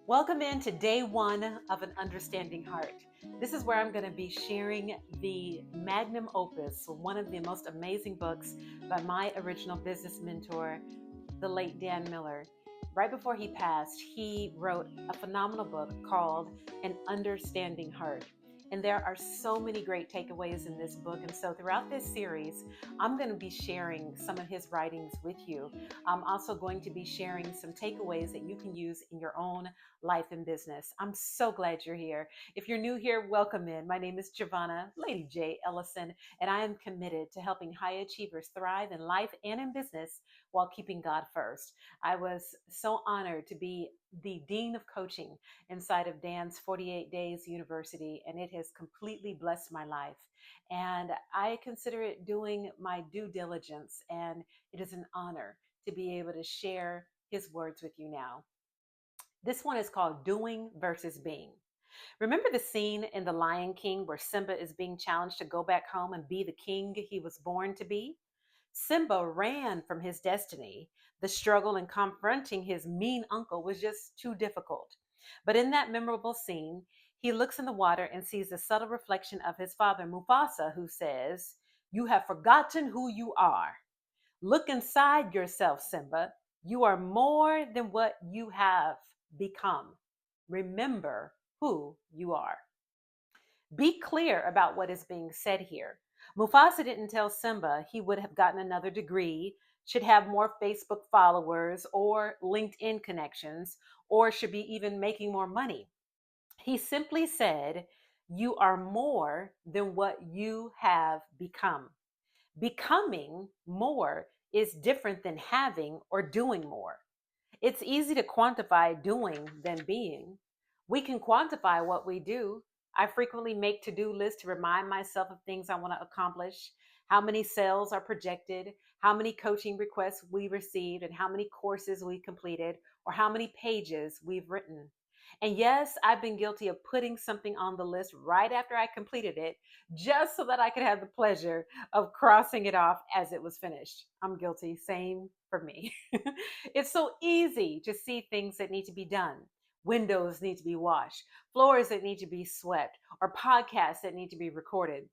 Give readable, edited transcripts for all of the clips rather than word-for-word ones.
Welcome into day one of An Understanding Heart. This is where I'm going to be sharing the magnum opus, one of the most amazing books by my original business mentor, the late Dan Miller. Right before he passed, he wrote a phenomenal book called An Understanding Heart. And there are so many great takeaways in this book. And so throughout this series, I'm going to be sharing some of his writings with you. I'm also going to be sharing some takeaways that you can use in your own life and business. I'm so glad you're here. If you're new here, welcome in. My name is Giovanna Lady J. Ellison, and I am committed to helping high achievers thrive in life and in business while keeping God first. I was so honored to be the Dean of Coaching inside of Dan's 48 Days University, and it has completely blessed my life. And I consider it doing my due diligence, and it is an honor to be able to share his words with you now. This one is called Doing versus Being. Remember the scene in The Lion King where Simba is being challenged to go back home and be the king he was born to be? Simba ran from his destiny. The struggle in confronting his mean uncle was just too difficult. But in that memorable scene, he looks in the water and sees the subtle reflection of his father, Mufasa, who says, "You have forgotten who you are. Look inside yourself, Simba. You are more than what you have become. Remember who you are." Be clear about what is being said here. Mufasa didn't tell Simba he would have gotten another degree, should have more Facebook followers or LinkedIn connections, or should be even making more money. He simply said, "You are more than what you have become." Becoming more is different than having or doing more. It's easy to quantify doing than being. We can quantify what we do. I frequently make to-do lists to remind myself of things I want to accomplish, how many sales are projected, how many coaching requests we received, and how many courses we completed, or how many pages we've written. And yes, I've been guilty of putting something on the list right after I completed it, just so that I could have the pleasure of crossing it off as it was finished. I'm guilty. Same for me. It's so easy to see things that need to be done. Windows need to be washed, floors that need to be swept, or podcasts that need to be recorded.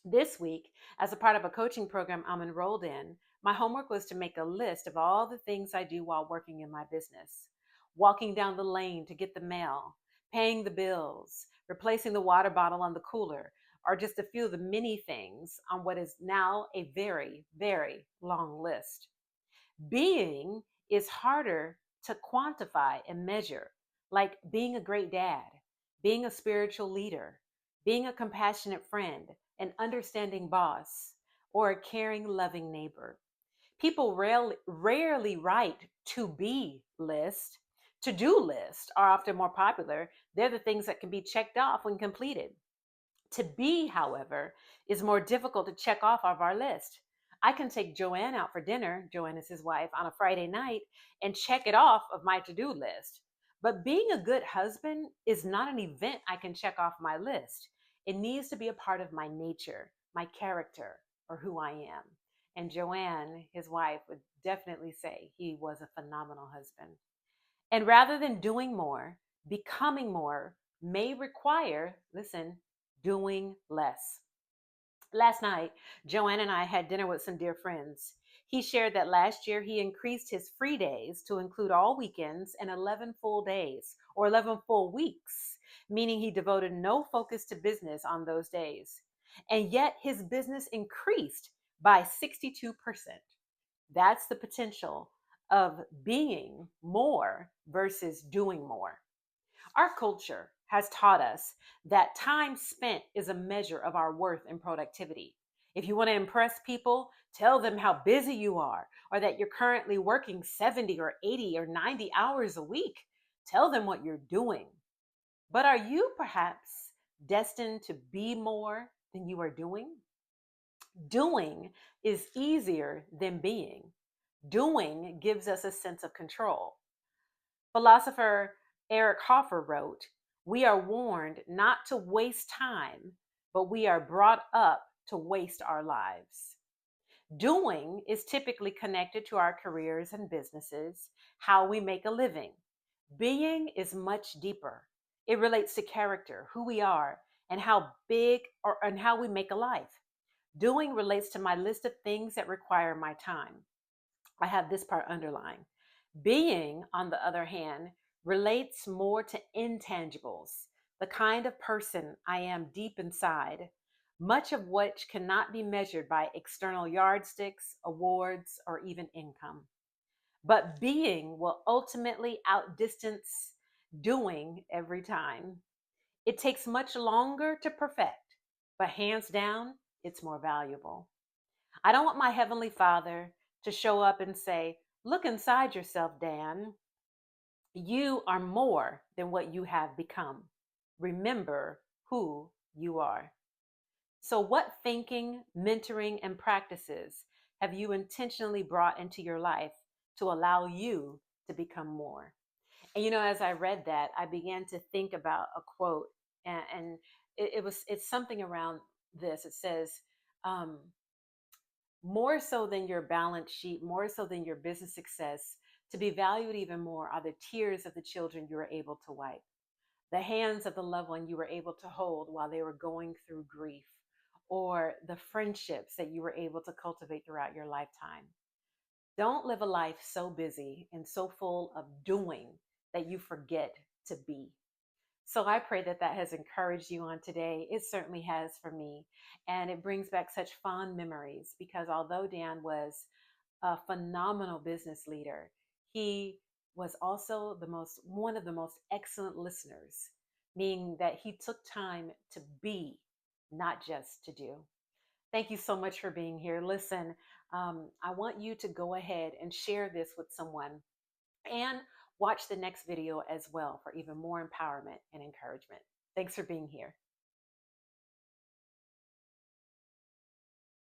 This week, as a part of a coaching program I'm enrolled in, my homework was to make a list of all the things I do while working in my business. Walking down the lane to get the mail, paying the bills, replacing the water bottle on the cooler, are just a few of the many things on what is now a very, very long list. Being is harder to quantify and measure, like being a great dad, being a spiritual leader, being a compassionate friend, an understanding boss, or a caring, loving neighbor. People rarely write to be list. To do lists are often more popular. They're the things that can be checked off when completed. To be, however, is more difficult to check off of our list. I can take Joanne out for dinner, Joanne is his wife, on a Friday night and check it off of my to do list. But being a good husband is not an event I can check off my list. It needs to be a part of my nature, my character, or who I am. And Joanne, his wife, would definitely say he was a phenomenal husband. And rather than doing more, becoming more may require, listen, doing less. Last night, Joanne and I had dinner with some dear friends. He shared that last year he increased his free days to include all weekends and 11 full days, or 11 full weeks, meaning he devoted no focus to business on those days. And yet his business increased by 62%. That's the potential of being more versus doing more. Our culture has taught us that time spent is a measure of our worth and productivity. If you want to impress people, tell them how busy you are or that you're currently working 70 or 80 or 90 hours a week. Tell them what you're doing. But are you perhaps destined to be more than you are doing? Doing is easier than being. Doing gives us a sense of control. Philosopher Eric Hoffer wrote, "We are warned not to waste time, but we are brought up to waste our lives." Doing is typically connected to our careers and businesses, how we make a living. Being is much deeper. It relates to character, who we are, and how big or and how we make a life. Doing relates to my list of things that require my time. I have this part underlined. Being, on the other hand, relates more to intangibles, the kind of person I am deep inside, much of which cannot be measured by external yardsticks, awards, or even income. But being will ultimately outdistance doing every time. It takes much longer to perfect, but hands down, it's more valuable. I don't want my Heavenly Father to show up and say, "Look inside yourself, Dan. You are more than what you have become. Remember who you are." So, what thinking, mentoring, and practices have you intentionally brought into your life to allow you to become more? And as I read that, I began to think about a quote, and it's something around this. It says, um, "More so than your balance sheet, more so than your business success, to be valued even more are the tears of the children you were able to wipe, the hands of the loved one you were able to hold while they were going through grief, or the friendships that you were able to cultivate throughout your lifetime." Don't live a life so busy and so full of doing that you forget to be. So I pray that that has encouraged you on today. It certainly has for me. And it brings back such fond memories because although Dan was a phenomenal business leader, he was also one of the most excellent listeners, meaning that he took time to be, not just to do. Thank you so much for being here. Listen, I want you to go ahead and share this with someone and watch the next video as well for even more empowerment and encouragement. Thanks for being here.